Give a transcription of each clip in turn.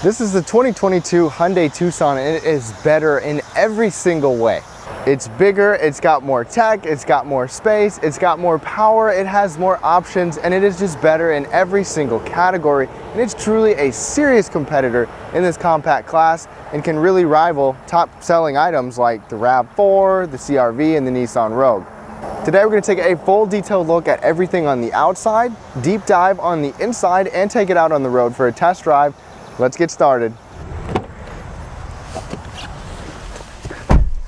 This is the 2022 Hyundai Tucson, and it is better in every single way. It's bigger, it's got more tech, it's got more space, it's got more power, it has more options, and it is just better in every single category. And it's truly a serious competitor in this compact class and can really rival top selling items like the RAV4, the CR-V, and the Nissan Rogue. Today we're going to take a full detailed look at everything on the outside, deep dive on the inside, and take it out on the road for a test drive. Let's get started.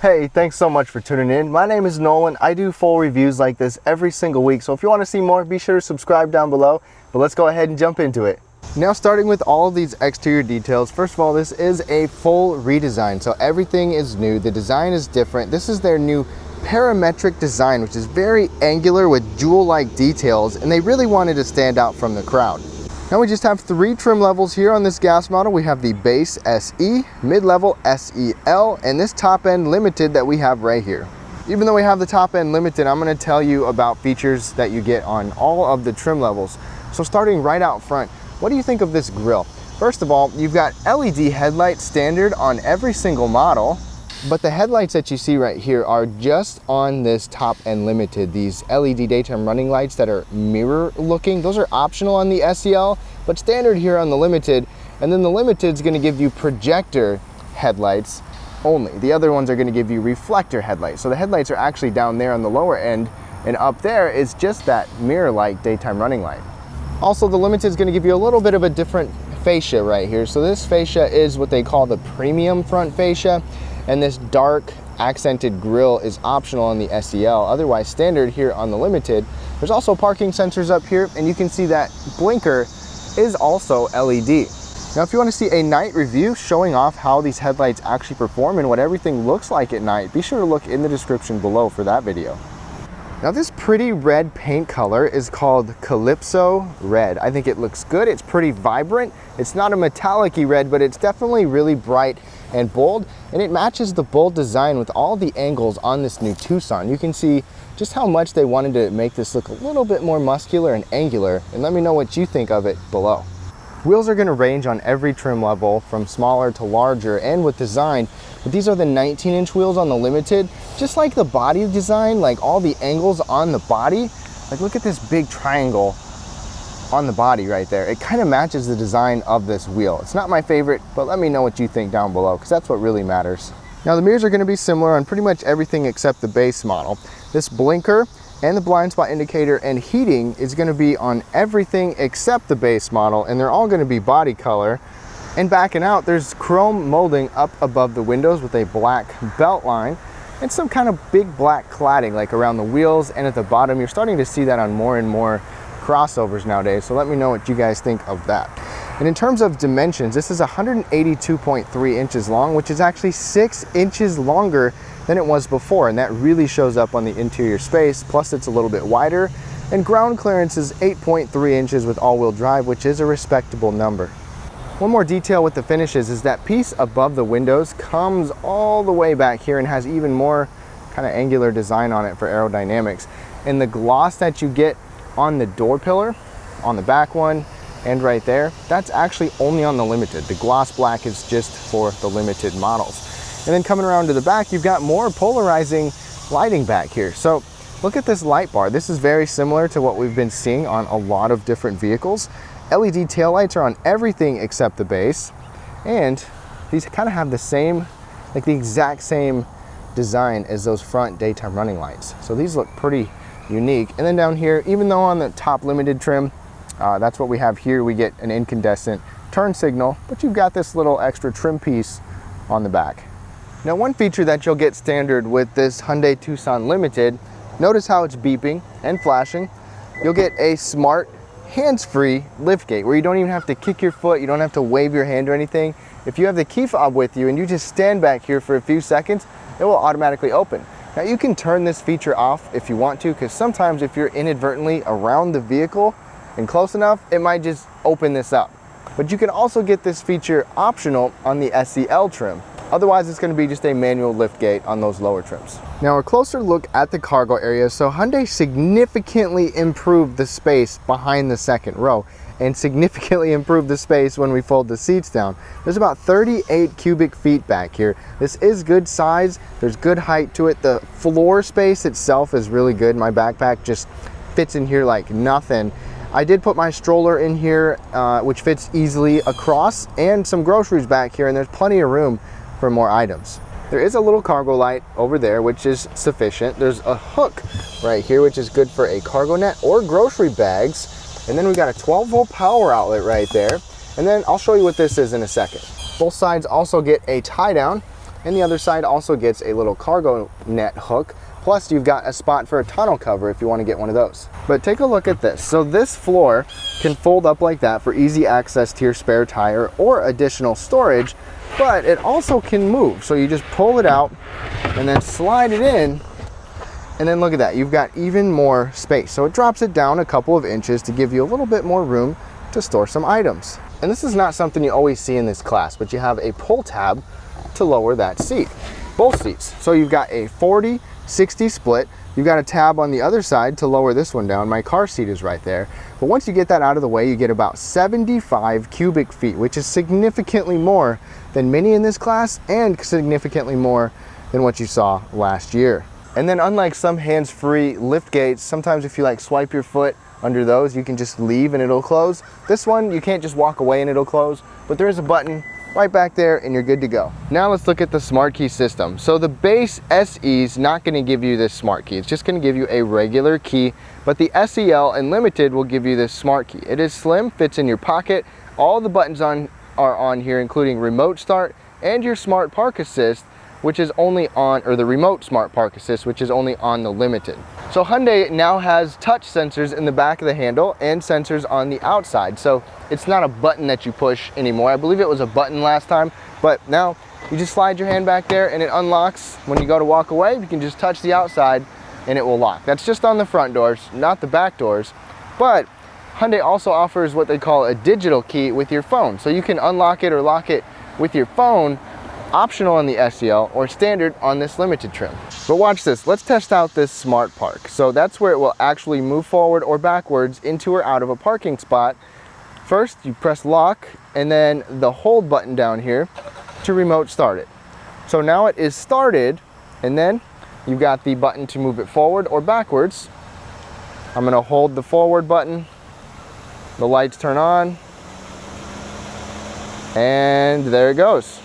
Hey, thanks so much for tuning in. My name is Nolan. I do full reviews like this every single week, so if you want to see more, be sure to subscribe down below. But let's go ahead and jump into it. Now, starting with all of these exterior details, first of all, this is a full redesign, so everything is new. The design is different. This is their new parametric design, which is very angular with jewel-like details, and they really wanted to stand out from the crowd. Now we just have 3 trim levels here on this gas model. We have the base SE, mid-level SEL, and this top-end limited that we have right here. Even though we have the top-end limited, I'm going to tell you about features that you get on all of the trim levels. So starting right out front, what do you think of this grille? First of all, you've got LED headlights standard on every single model, but the headlights that you see right here are just on this top-end limited. These LED daytime running lights that are mirror looking, those are optional on the SEL, but standard here on the limited. And then the limited is going to give you projector headlights only. The other ones are going to give you reflector headlights. So the headlights are actually down there on the lower end, and up there is just that mirror-like daytime running light. Also, the limited is going to give you a little bit of a different fascia right here. So this fascia is what they call the premium front fascia, and this dark accented grille is optional on the SEL. Otherwise, standard here on the limited. There's also parking sensors up here, and you can see that blinker is also LED. Now, if you want to see a night review showing off how these headlights actually perform and what everything looks like at night, be sure to look in the description below for that video. Now, this pretty red paint color is called Calypso Red. I think it looks good. It's pretty vibrant. It's not a metallic-y red, but it's definitely really bright and bold, and it matches the bold design with all the angles on this new Tucson. You can see just how much they wanted to make this look a little bit more muscular and angular, and let me know what you think of it below. Wheels are going to range on every trim level from smaller to larger and with design, but these are the 19-inch wheels on the limited. Just like the body design, like all the angles on the body, like look at this big triangle on the body right there. It kind of matches the design of this wheel. It's not my favorite, but let me know what you think down below, because that's what really matters. Now, the mirrors are going to be similar on pretty much everything except the base model. This blinker and the blind spot indicator and heating is going to be on everything except the base model, and they're all going to be body color. And backing out, there's chrome molding up above the windows with a black belt line and some kind of big black cladding like around the wheels and at the bottom. You're starting to see that on more and more crossovers nowadays, so let me know what you guys think of that. And in terms of dimensions, this is 182.3 inches long, which is actually 6 inches longer than it was before, and that really shows up on the interior space. Plus, it's a little bit wider, and ground clearance is 8.3 inches with all-wheel drive, which is a respectable number. One more detail with the finishes is that piece above the windows comes all the way back here and has even more kind of angular design on it for aerodynamics. And the gloss that you get on the door pillar, on the back one, and right there, that's actually only on the limited. The gloss black is just for the limited models. And then coming around to the back, you've got more polarizing lighting back here. So look at this light bar. This is very similar to what we've been seeing on a lot of different vehicles. LED taillights are on everything except the base, and these kind of have the same, like the exact same design as those front daytime running lights. So these look pretty unique. And then down here, even though on the top limited trim, that's what we have here, we get an incandescent turn signal, but you've got this little extra trim piece on the back. Now, one feature that you'll get standard with this Hyundai Tucson Limited, notice how it's beeping and flashing. You'll get a smart hands-free liftgate where you don't even have to kick your foot, you don't have to wave your hand or anything. If you have the key fob with you and you just stand back here for a few seconds, it will automatically open. Now, you can turn this feature off if you want to, because sometimes if you're inadvertently around the vehicle and close enough, it might just open this up. But you can also get this feature optional on the SEL trim. Otherwise, it's going to be just a manual liftgate on those lower trims. Now, a closer look at the cargo area. So Hyundai significantly improved the space behind the second row. and significantly improve the space when we fold the seats down. There's about 38 cubic feet back here. This is good size. There's good height to it. The floor space itself is really good. My backpack just fits in here like nothing. I did put my stroller in here, which fits easily across, and some groceries back here, and there's plenty of room for more items. There is a little cargo light over there, which is sufficient. There's a hook right here, which is good for a cargo net or grocery bags. And then we got a 12-volt power outlet right there. And then I'll show you what this is in a second. Both sides also get a tie down, and the other side also gets a little cargo net hook. Plus you've got a spot for a tonneau cover if you want to get one of those. But take a look at this. So this floor can fold up like that for easy access to your spare tire or additional storage, but it also can move. So you just pull it out and then slide it in, and then look at that, you've got even more space. So it drops it down a couple of inches to give you a little bit more room to store some items. And this is not something you always see in this class, but you have a pull tab to lower that seat, both seats. So you've got a 40-60 split. You've got a tab on the other side to lower this one down. My car seat is right there. But once you get that out of the way, you get about 75 cubic feet, which is significantly more than many in this class and significantly more than what you saw last year. And then unlike some hands-free lift gates, sometimes if you like swipe your foot under those, you can just leave and it'll close. This one, you can't just walk away and it'll close, but there is a button right back there and you're good to go. Now let's look at the smart key system. So the base SE is not going to give you this smart key. It's just going to give you a regular key, but the SEL and Limited will give you this smart key. It is slim, fits in your pocket. All the buttons are on here, including remote start and your smart park assist, which is only on, or the remote smart park assist, which is only on the Limited. So Hyundai now has touch sensors in the back of the handle and sensors on the outside. So it's not a button that you push anymore. I believe it was a button last time, but now you just slide your hand back there and it unlocks. When you go to walk away, you can just touch the outside and it will lock. That's just on the front doors, not the back doors. But Hyundai also offers what they call a digital key with your phone. So you can unlock it or lock it with your phone, optional on the SEL or standard on this Limited trim. But watch this, let's test out this smart park. So that's where it will actually move forward or backwards into or out of a parking spot. First, you press lock and then the hold button down here to remote start it. So now it is started, and then you've got the button to move it forward or backwards. I'm gonna hold the forward button, the lights turn on, and there it goes.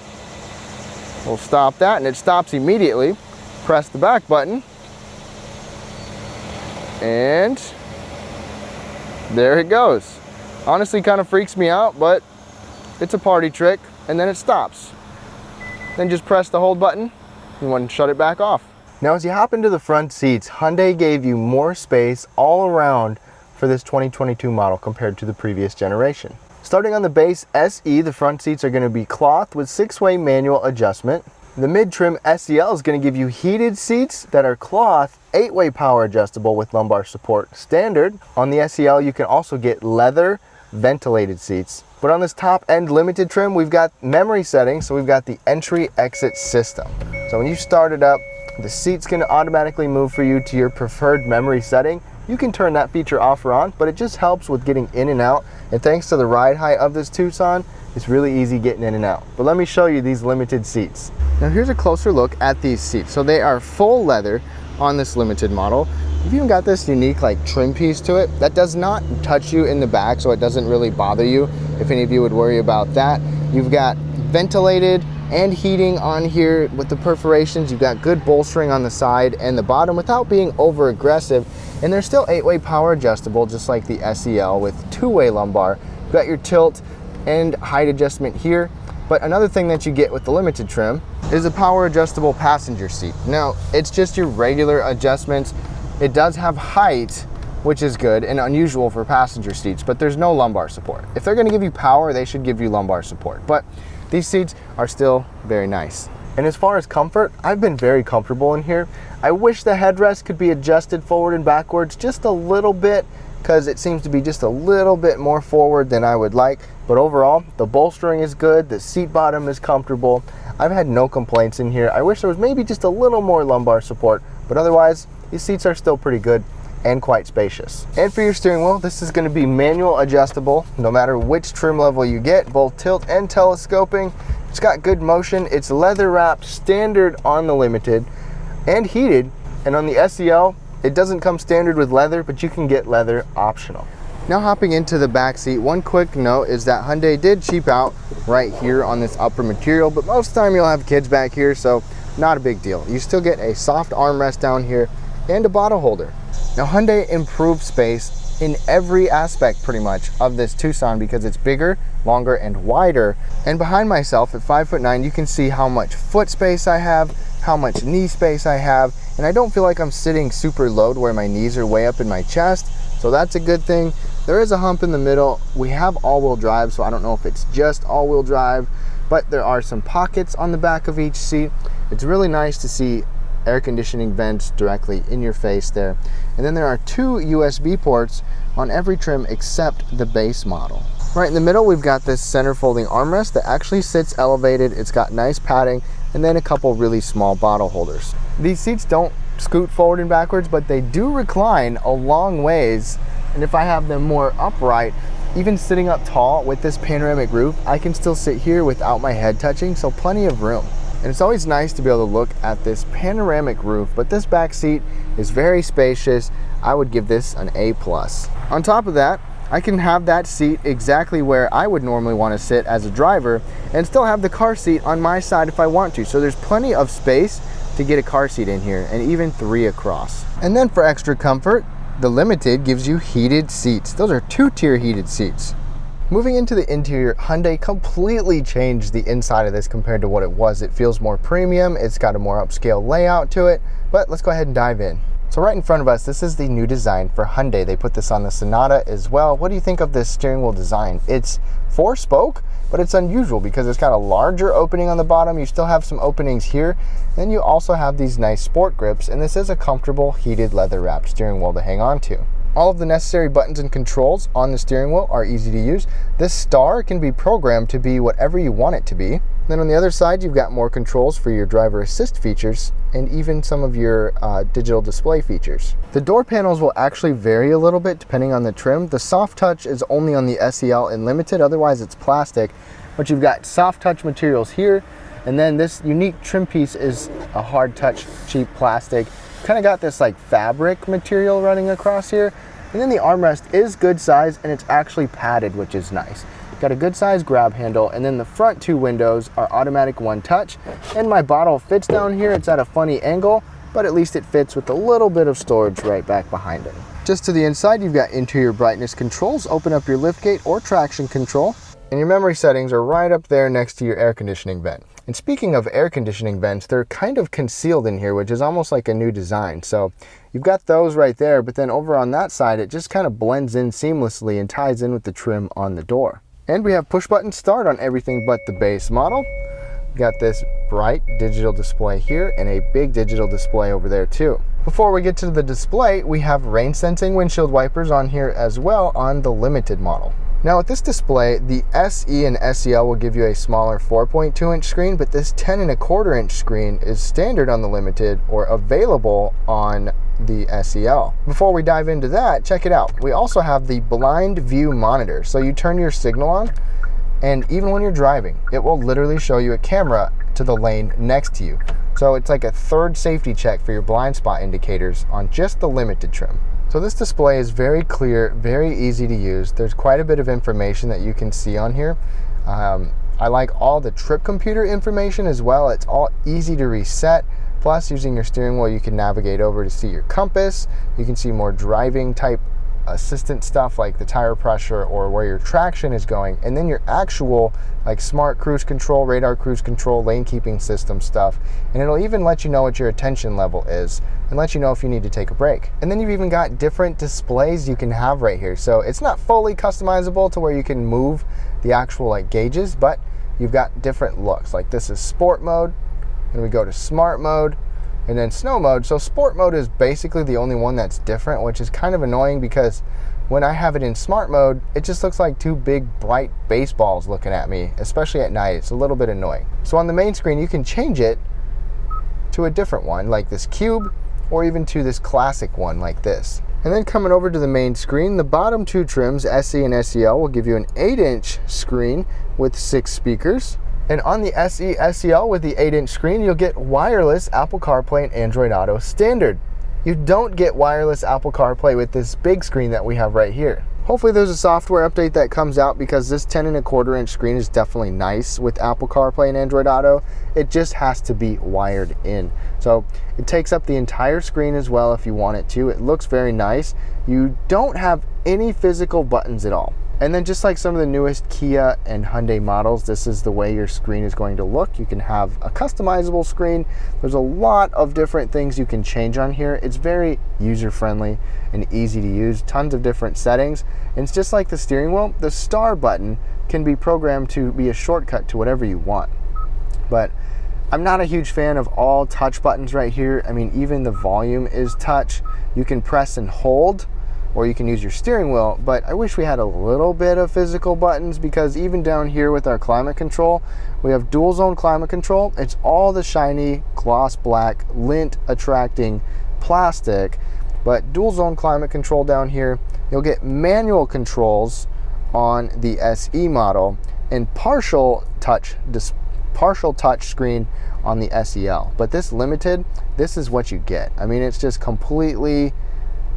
We'll stop that and it stops immediately. Press the back button and there it goes. Honestly, kind of freaks me out, but it's a party trick. And then it stops. Then just press the hold button and want to shut it back off. Now as you hop into the front seats, Hyundai gave you more space all around for this 2022 model compared to the previous generation. Starting on the base SE, the front seats are going to be cloth with 6-way manual adjustment. The mid-trim SEL is going to give you heated seats that are cloth, 8-way power adjustable with lumbar support standard. On the SEL, you can also get leather ventilated seats. But on this top end Limited trim, we've got memory settings, so we've got the entry-exit system. So when you start it up, the seat's going to automatically move for you to your preferred memory setting. You can turn that feature off or on, but it just helps with getting in and out. And thanks to the ride height of this Tucson, it's really easy getting in and out. But let me show you these Limited seats. Now here's a closer look at these seats. So they are full leather on this Limited model. You've even got this unique like trim piece to it that does not touch you in the back, so it doesn't really bother you if any of you would worry about that. You've got ventilated and heating on here with the perforations. You've got good bolstering on the side and the bottom without being over aggressive. And they're still 8-way power adjustable, just like the SEL with 2-way lumbar. You've got your tilt and height adjustment here. But another thing that you get with the Limited trim is a power adjustable passenger seat. Now, it's just your regular adjustments. It does have height, which is good and unusual for passenger seats, but there's no lumbar support. If they're gonna give you power, they should give you lumbar support. But these seats are still very nice. And as far as comfort, I've been very comfortable in here. I wish the headrest could be adjusted forward and backwards just a little bit, because it seems to be just a little bit more forward than I would like. But overall, the bolstering is good, the seat bottom is comfortable. I've had no complaints in here. I wish there was maybe just a little more lumbar support, but otherwise, these seats are still pretty good. and quite spacious. And for your steering wheel, this is going to be manual adjustable no matter which trim level you get, both tilt and telescoping. It's got good motion. It's leather wrapped standard on the Limited and heated, and on the SEL it doesn't come standard with leather, but you can get leather optional. Now hopping into the back seat, one quick note is that Hyundai did cheap out right here on this upper material, but most of the time you'll have kids back here, so not a big deal. You still get a soft armrest down here and a bottle holder. Now Hyundai improved space in every aspect pretty much of this Tucson because it's bigger, longer, and wider. And behind myself at 5'9", you can see how much foot space I have, how much knee space I have, and I don't feel like I'm sitting super low where my knees are way up in my chest, so that's a good thing. There is a hump in the middle. We have all-wheel drive, so I don't know if it's just all-wheel drive, but there are some pockets on the back of each seat. It's really nice to see air conditioning vents directly in your face there. And then there are 2 USB ports on every trim except the base model. Right in the middle, we've got this center folding armrest that actually sits elevated. It's got nice padding, and then a couple really small bottle holders. These seats don't scoot forward and backwards, but they do recline a long ways. And if I have them more upright, even sitting up tall with this panoramic roof, I can still sit here without my head touching, so plenty of room. And it's always nice to be able to look at this panoramic roof, but this back seat is very spacious. I would give this an A+. On top of that, I can have that seat exactly where I would normally want to sit as a driver and still have the car seat on my side if I want to. So there's plenty of space to get a car seat in here, and even 3 across. And then for extra comfort, the Limited gives you heated seats. Those are 2-tier heated seats. Moving into the interior, Hyundai completely changed the inside of this compared to what it was. It feels more premium, it's got a more upscale layout to it, but let's go ahead and dive in. So right in front of us, this is the new design for Hyundai. They put this on the Sonata as well. What do you think of this steering wheel design? It's 4-spoke, but it's unusual because it's got a larger opening on the bottom. You still have some openings here. Then you also have these nice sport grips, and this is a comfortable heated leather wrapped steering wheel to hang on to. All of the necessary buttons and controls on the steering wheel are easy to use. This star can be programmed to be whatever you want it to be. Then on the other side, you've got more controls for your driver assist features and even some of your digital display features. The door panels will actually vary a little bit depending on the trim. The soft touch is only on the SEL and Limited, otherwise it's plastic. But you've got soft touch materials here, and then this unique trim piece is a hard touch, cheap plastic. Kind of got this like fabric material running across here. And then the armrest is good size, and it's actually padded, which is nice. Got a good size grab handle, and then the front 2 windows are automatic 1-touch, and my bottle fits down here. It's at a funny angle, but at least it fits with a little bit of storage right back behind it. Just to the inside, you've got interior brightness controls, open up your liftgate or traction control, and your memory settings are right up there next to your air conditioning vent. And speaking of air conditioning vents, they're kind of concealed in here, which is almost like a new design. So you've got those right there, but then over on that side, it just kind of blends in seamlessly and ties in with the trim on the door. And we have push button start on everything but the base model. Got this bright digital display here and a big digital display over there too. Before we get to the display, we have rain sensing windshield wipers on here as well on the Limited model. Now with this display, the SE and SEL will give you a smaller 4.2-inch screen, but this 10.25-inch screen is standard on the Limited or available on the SEL. Before we dive into that, check it out. We also have the blind view monitor. So you turn your signal on, and even when you're driving, it will literally show you a camera to the lane next to you. So it's like a third safety check for your blind spot indicators on just the Limited trim. So this display is very clear, very easy to use. There's quite a bit of information that you can see on here. I like all the trip computer information as well. It's all easy to reset. Plus, using your steering wheel, you can navigate over to see your compass. You can see more driving type assistant stuff like the tire pressure or where your traction is going, and then your actual like smart cruise control, radar cruise control, lane keeping system stuff, and it'll even let you know what your attention level is and let you know if you need to take a break. And then you've even got different displays you can have right here, so it's not fully customizable to where you can move the actual like gauges, but you've got different looks. Like this is sport mode, and we go to smart mode, and then snow mode. So sport mode is basically the only one that's different, which is kind of annoying because when I have it in smart mode, it just looks like 2 big bright baseballs looking at me, especially at night. It's a little bit annoying. So on the main screen, you can change it to a different one like this cube, or even to this classic one like this. And then coming over to the main screen, the bottom two trims, SE and SEL, will give you an 8-inch screen with 6 speakers. And on the SE SEL with the 8-inch screen, you'll get wireless Apple CarPlay and Android Auto standard. You don't get wireless Apple CarPlay with this big screen that we have right here. Hopefully there's a software update that comes out, because this 10.25-inch screen is definitely nice with Apple CarPlay and Android Auto. It just has to be wired in. So it takes up the entire screen as well if you want it to. It looks very nice. You don't have any physical buttons at all. And then just like some of the newest Kia and Hyundai models, this is the way your screen is going to look. You can have a customizable screen. There's a lot of different things you can change on here. It's very user-friendly and easy to use, tons of different settings. And it's just like the steering wheel, the star button can be programmed to be a shortcut to whatever you want. But I'm not a huge fan of all touch buttons right here. I mean, even the volume is touch. You can press and hold, or you can use your steering wheel, but I wish we had a little bit of physical buttons, because even down here with our climate control, we have dual zone climate control. It's all the shiny gloss black lint attracting plastic, but dual zone climate control down here. You'll get manual controls on the SE model and partial touch screen on the SEL. But this Limited, this is what you get. I mean, it's just completely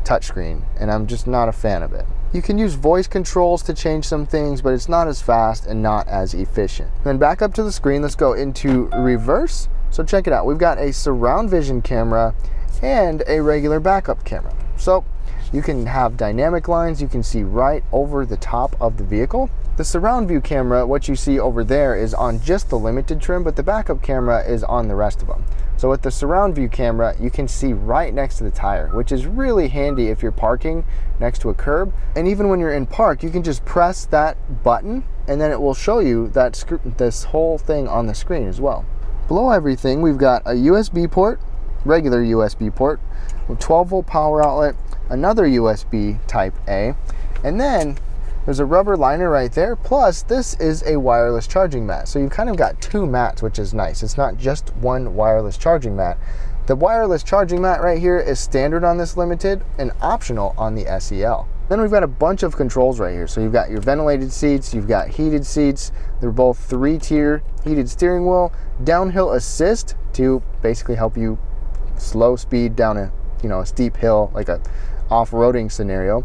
touchscreen, and I'm just not a fan of it. You can use voice controls to change some things, but it's not as fast and not as efficient. Then back up to the screen, let's go into reverse. So check it out. We've got a surround vision camera and a regular backup camera. So you can have dynamic lines. You can see right over the top of the vehicle. The surround view camera, what you see over there, is on just the Limited trim, but the backup camera is on the rest of them. So with the surround view camera, you can see right next to the tire, which is really handy if you're parking next to a curb. And even when you're in park, you can just press that button and then it will show you that this whole thing on the screen as well. Below everything, we've got a USB port, regular USB port, with 12-volt power outlet, another USB type A, and then there's a rubber liner right there, plus this is a wireless charging mat. So you've kind of got 2 mats, which is nice. It's not just one wireless charging mat. The wireless charging mat right here is standard on this Limited and optional on the SEL. Then we've got a bunch of controls right here. So you've got your ventilated seats, you've got heated seats. They're both 3-tier heated steering wheel, downhill assist to basically help you slow speed down a steep hill, like a off-roading scenario.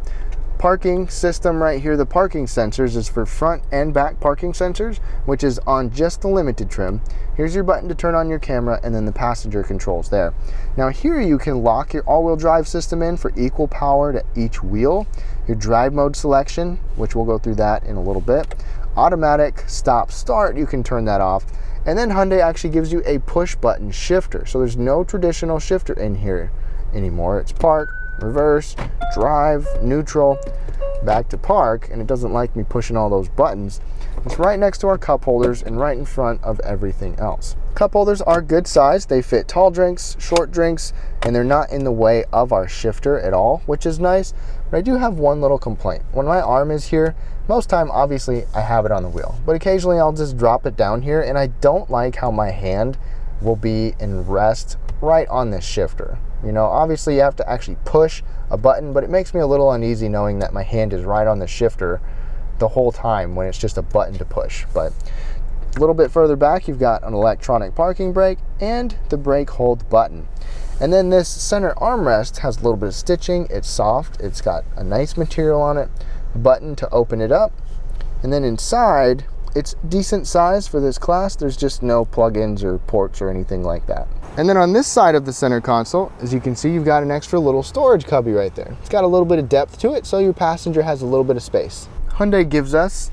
Parking system right here, the parking sensors is for front and back parking sensors, which is on just the Limited trim. Here's your button to turn on your camera, and then the passenger controls there. Now here you can lock your all-wheel drive system in for equal power to each wheel. Your drive mode selection, which we'll go through that in a little bit. Automatic stop start, you can turn that off. And then Hyundai actually gives you a push button shifter. So there's no traditional shifter in here anymore. It's park, reverse, drive, neutral, back to park, and it doesn't like me pushing all those buttons. It's right next to our cup holders and right in front of everything else. Cup holders are good size. They fit tall drinks, short drinks, and they're not in the way of our shifter at all, which is nice. But I do have one little complaint. When my arm is here, most time obviously I have it on the wheel, but occasionally I'll just drop it down here, and I don't like how my hand will be in rest right on this shifter. Obviously you have to actually push a button, but it makes me a little uneasy knowing that my hand is right on the shifter the whole time when it's just a button to push. But a little bit further back, you've got an electronic parking brake and the brake hold button. And then this center armrest has a little bit of stitching. It's soft. It's got a nice material on it. Button to open it up. And then inside, it's decent size for this class. There's just no plugins or ports or anything like that. And then on this side of the center console, as you can see, you've got an extra little storage cubby right there. It's got a little bit of depth to it, so your passenger has a little bit of space. Hyundai gives us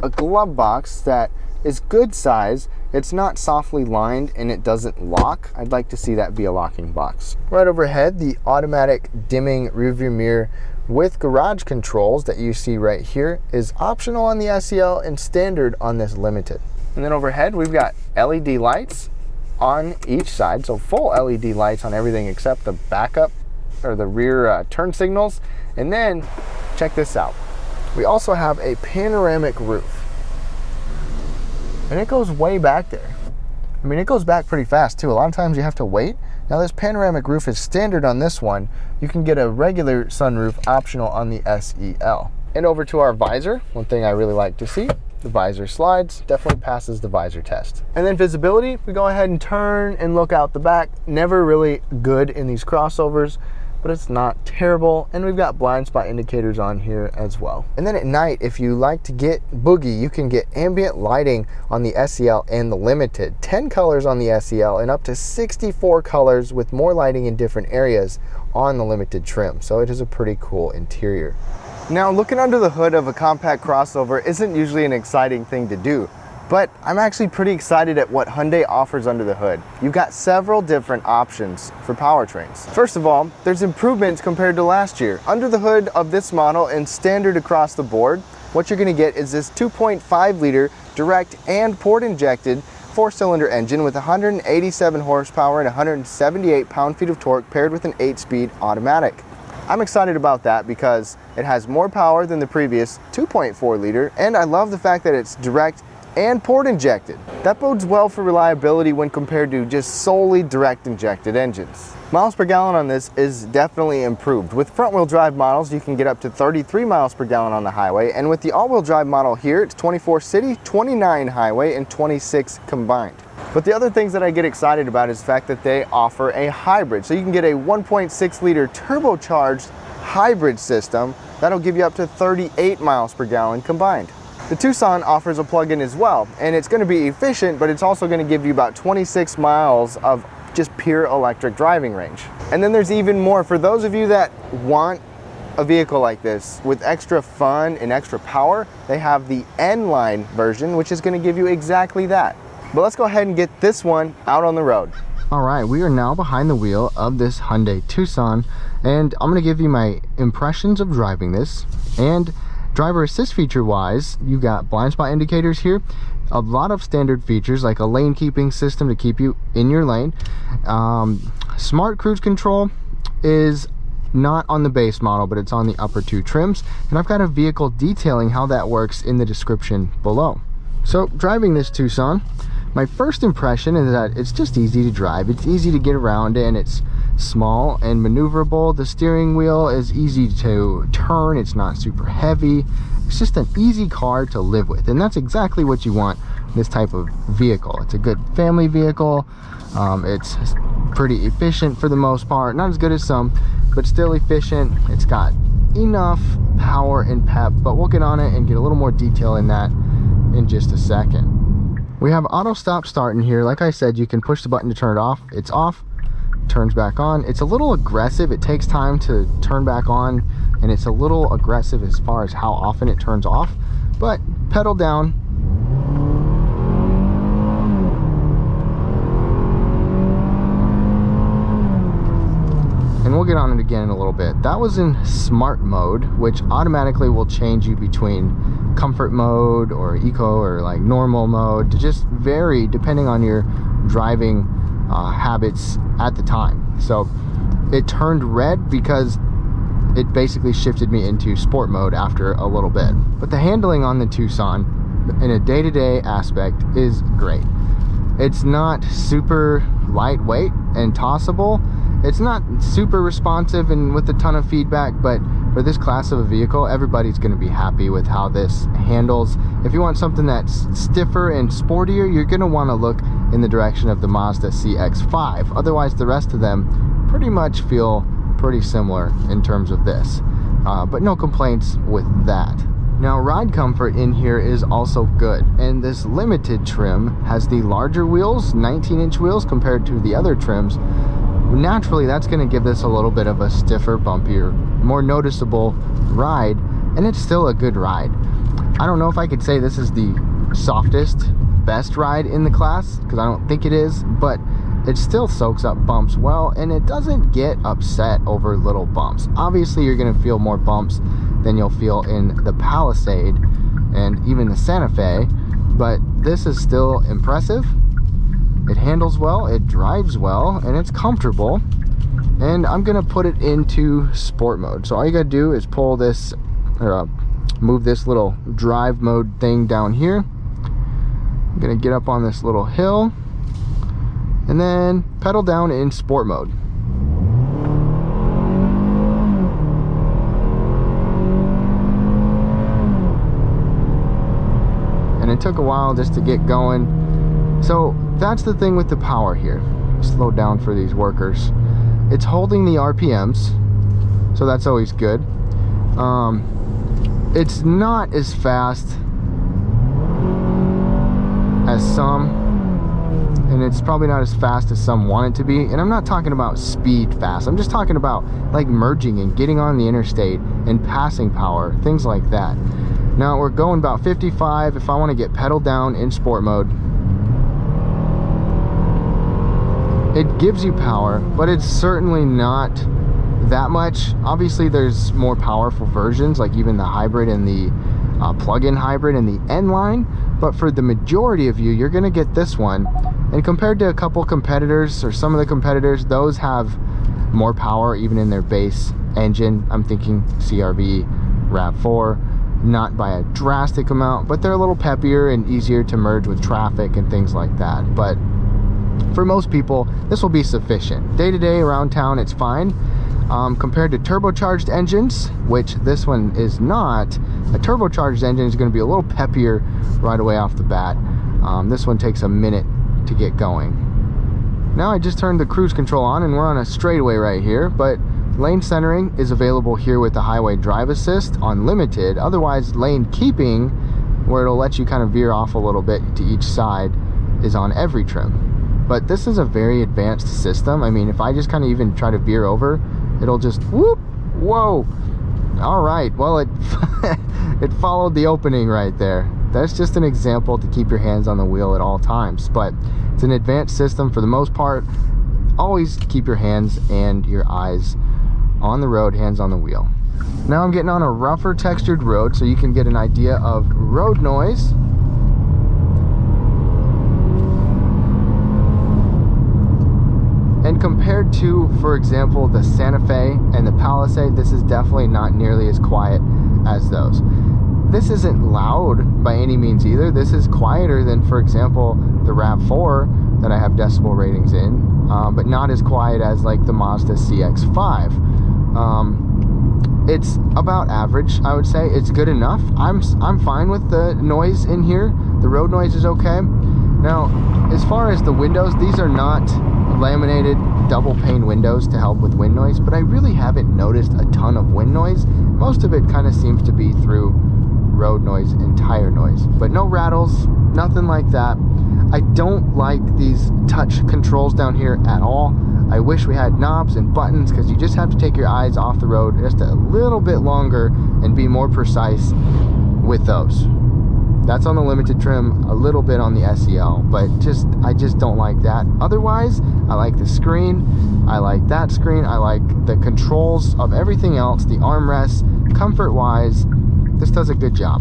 a glove box that is good size. It's not softly lined and it doesn't lock. I'd like to see that be a locking box. Right overhead, the automatic dimming rearview mirror with garage controls that you see right here is optional on the SEL and standard on this Limited. And then overhead, we've got LED lights on each side, so full LED lights on everything except the backup or the rear turn signals. And then check this out, we also have a panoramic roof, and it goes way back there. I mean, it goes back pretty fast too. A lot of times you have to wait Now this panoramic roof is standard on this one. You can get a regular sunroof optional on the SEL. And over to our visor, one thing I really like to see, the visor slides, definitely passes the visor test. And then visibility, we go ahead and turn and look out the back. Never really good in these crossovers, but it's not terrible. And we've got blind spot indicators on here as well. And then at night, if you like to get boogie, you can get ambient lighting on the SEL and the Limited. 10 colors on the SEL and up to 64 colors with more lighting in different areas on the Limited trim. So it is a pretty cool interior. Now, looking under the hood of a compact crossover isn't usually an exciting thing to do, but I'm actually pretty excited at what Hyundai offers under the hood. You've got several different options for powertrains. First of all, there's improvements compared to last year. Under the hood of this model and standard across the board, what you're gonna get is this 2.5 liter direct and port injected 4-cylinder engine with 187 horsepower and 178 pound-feet of torque paired with an 8-speed automatic. I'm excited about that because it has more power than the previous 2.4 liter, and I love the fact that it's direct and port injected. That bodes well for reliability when compared to just solely direct injected engines. Miles per gallon on this is definitely improved. With front wheel drive models, you can get up to 33 miles per gallon on the highway, and with the all-wheel drive model here, it's 24 city, 29 highway, and 26 combined. But the other things that I get excited about is the fact that they offer a hybrid. So you can get a 1.6 liter turbocharged hybrid system that'll give you up to 38 miles per gallon combined. The Tucson offers a plug-in as well, and it's going to be efficient, but it's also going to give you about 26 miles of just pure electric driving range. And then there's even more. For those of you that want a vehicle like this with extra fun and extra power, they have the N-Line version, which is going to give you exactly that. But let's go ahead and get this one out on the road. All right, we are now behind the wheel of this Hyundai Tucson, and I'm gonna give you my impressions of driving this. And driver assist feature wise, you got blind spot indicators here, a lot of standard features like a lane keeping system to keep you in your lane. Smart cruise control is not on the base model, but it's on the upper two trims, and I've got a vehicle detailing how that works in the description below. So driving this Tucson, my first impression is that it's just easy to drive. It's easy to get around in. It's small and maneuverable. The steering wheel is easy to turn. It's not super heavy. It's just an easy car to live with, and that's exactly what you want in this type of vehicle. It's a good family vehicle. It's pretty efficient for the most part. Not as good as some, but still efficient. It's got enough power and pep, but we'll get on it and get a little more detail in that in just a second. We have auto stop start in here. Like I said, you can push the button to turn it off. It's off, turns back on. It's a little aggressive. It takes time to turn back on, and it's a little aggressive as far as how often it turns off. But pedal down. And we'll get on it again in a little bit. That was in smart mode, which automatically will change you between comfort mode or eco or like normal mode to just vary depending on your driving habits at the time. So it turned red because it basically shifted me into sport mode after a little bit. But the handling on the Tucson in a day-to-day aspect is great. It's not super lightweight and tossable. It's not super responsive and with a ton of feedback, but for this class of a vehicle, everybody's going to be happy with how this handles. If you want something that's stiffer and sportier, you're going to want to look in the direction of the Mazda CX-5. Otherwise, the rest of them pretty much feel pretty similar in terms of this, but no complaints with that. Now, ride comfort in here is also good, and this Limited trim has the larger wheels, 19-inch wheels compared to the other trims. Naturally, that's going to give this a little bit of a stiffer, bumpier, more noticeable ride, and it's still a good ride. I don't know if I could say this is the softest, best ride in the class, because I don't think it is, but it still soaks up bumps well, and it doesn't get upset over little bumps. Obviously, you're going to feel more bumps than you'll feel in the Palisade and even the Santa Fe, but this is still impressive. It handles well, it drives well, and it's comfortable. And I'm gonna put it into sport mode. So all you gotta do is pull this, or move this little drive mode thing down here. I'm gonna get up on this little hill, and then pedal down in sport mode. And it took a while just to get going. So that's the thing with the power here. Slow down for these workers. It's holding the RPMs, so that's always good. It's not as fast as some, and it's probably not as fast as some want it to be. And I'm not talking about speed fast, I'm just talking about like merging and getting on the interstate and passing power, things like that. Now we're going about 55 if I want to get pedal down in sport mode. It gives you power, but it's certainly not that much. Obviously there's more powerful versions, like even the hybrid and the plug-in hybrid and the N line, but for the majority of you, you're going to get this one. And compared to a couple competitors, or some of the competitors, those have more power even in their base engine. I'm thinking CR-V, RAV4, not by a drastic amount, but they're a little peppier and easier to merge with traffic and things like that. But for most people, this will be sufficient. Day-to-day around town, it's fine. Compared to turbocharged engines, which this one is not, a turbocharged engine is going to be a little peppier right away off the bat. This one takes a minute to get going. Now I just turned the cruise control on and we're on a straightaway right here, but lane centering is available here with the highway drive assist on limited. Otherwise, lane keeping, where it'll let you kind of veer off a little bit to each side, is on every trim. But this is a very advanced system. I mean, if I just kind of even try to veer over, it'll just whoop, whoa. All right, well, it it followed the opening right there. That's just an example to keep your hands on the wheel at all times, but it's an advanced system for the most part. Always keep your hands and your eyes on the road, hands on the wheel. Now I'm getting on a rougher textured road so you can get an idea of road noise. And compared to, for example, the Santa Fe and the Palisade, this is definitely not nearly as quiet as those. This isn't loud by any means either. This is quieter than, for example, the RAV4 that I have decibel ratings in, but not as quiet as like the Mazda CX-5. It's about average, I would say. It's good enough. I'm fine with the noise in here. The road noise is okay. Now, as far as the windows, these are not laminated double pane windows to help with wind noise, but I really haven't noticed a ton of wind noise. Most of it kind of seems to be through road noise and tire noise, but no rattles, nothing like that. I don't like these touch controls down here at all. I wish we had knobs and buttons, because you just have to take your eyes off the road just a little bit longer and be more precise with those. That's on the limited trim, a little bit on the SEL, but I just don't like that. Otherwise, I like the screen, I like that screen, I like the controls of everything else, the armrests, comfort-wise, this does a good job.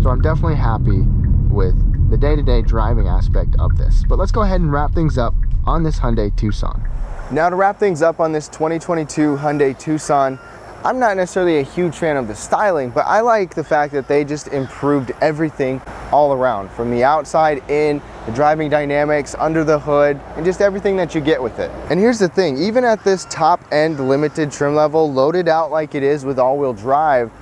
So I'm definitely happy with the day-to-day driving aspect of this. But let's go ahead and wrap things up on this Hyundai Tucson. Now to wrap things up on this 2022 Hyundai Tucson, I'm not necessarily a huge fan of the styling, but I like the fact that they just improved everything all around, from the outside in, the driving dynamics, under the hood, and just everything that you get with it. And here's the thing, even at this top end limited trim level, loaded out like it is with all-wheel drive,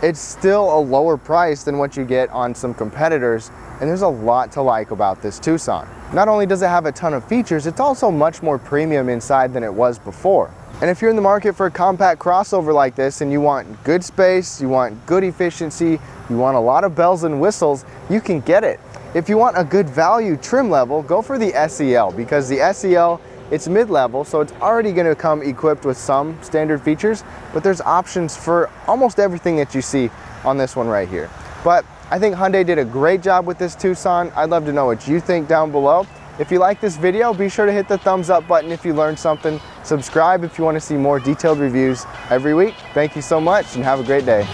it's still a lower price than what you get on some competitors, and there's a lot to like about this Tucson. Not only does it have a ton of features, it's also much more premium inside than it was before. And if you're in the market for a compact crossover like this and you want good space, you want good efficiency, you want a lot of bells and whistles, you can get it. If you want a good value trim level, go for the SEL, because the SEL, it's mid-level, so it's already going to come equipped with some standard features, but there's options for almost everything that you see on this one right here. But I think Hyundai did a great job with this Tucson. I'd love to know what you think down below. If you like this video, be sure to hit the thumbs up button if you learned something. Subscribe if you want to see more detailed reviews every week. Thank you so much and have a great day.